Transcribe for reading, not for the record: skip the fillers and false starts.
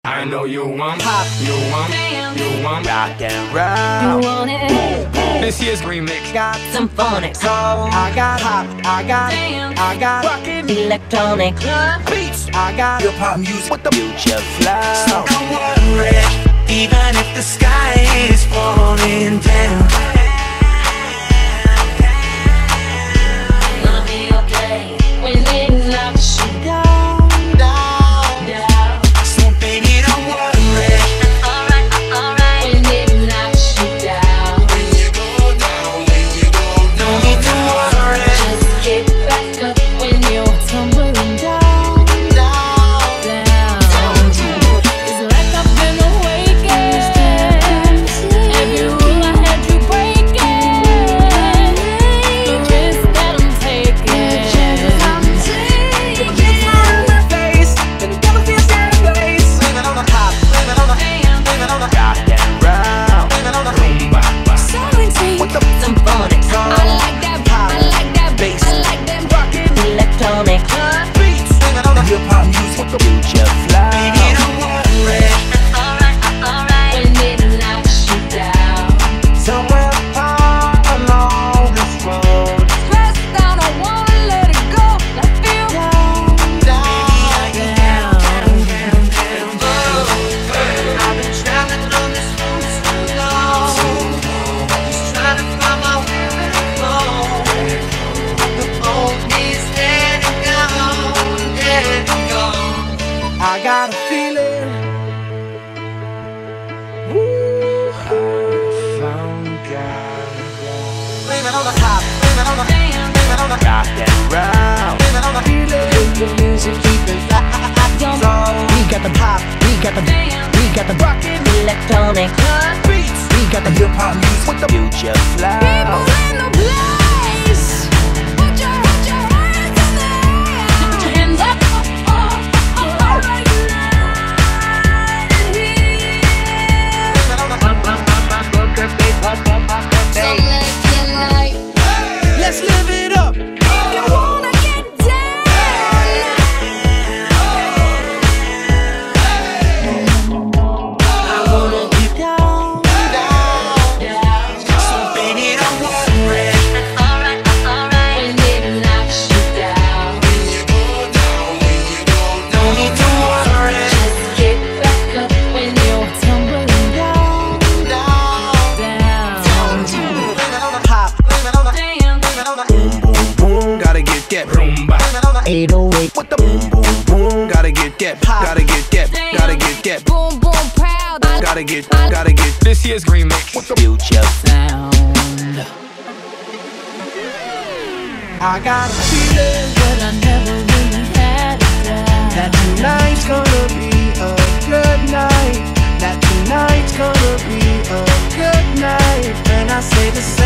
I know you want pop, you want rock and roll. You want it? This year's remix Got some phonics. I got pop, I got rockin' Electronic beats. I got hip hop music with the future flow. So don't worry, even if the sky is falling down. Gonna be okay when it knocks you down. So baby, don't worry. Alright, when it knocks you down. When you go down, no need to worry. Just get back up when you're tumbling down. It's like I've been awakened. Every rule I had you breaking. The risk that I'm taking. My face, and the devil feels in the place. Living on the pop, living on the living on the rock and roll. living on the rumba. With the Some phonics. I like that pop, I like that bass, I like that rockin' electronic beats. Living on the Hip hop music with the future flow. baby, don't worry. Alright, when it knocks you down. Somewhere far along this road. Pressed down, I wanna let it go. I feel down. I've been traveling on this road so long, just trying to find my way back home. The old me's dead and gone. I got a feeling. Woo. I found God. Living on the top, living on the living on the Rock and roll. living on the The music keeping so we got the pop, we got the rockin' Electronic beats. We got the hip hop music with the Future flow. in the place. Put your hands in the air. Put your hands up. Right living on the So let's get light. Let's live it up. You wanna get down. I wanna get down. So baby, don't worry. Alright, when it knocks you down. When you go down, no need to worry. Just get back up when you're tumbling down. Living on the Pop, living on the Damn. living on the Boom, boom, boom. Gotta get that rumba. living on the 808 with the Boom, boom, boom. Gotta get that. Gotta get that. Gotta get that. Boom, boom, proud. Gotta get. This year's remix with the future. Sound. I got a feeling But I never really had it down. that tonight's gonna be a good night. That tonight's gonna be a good night. And I say the same.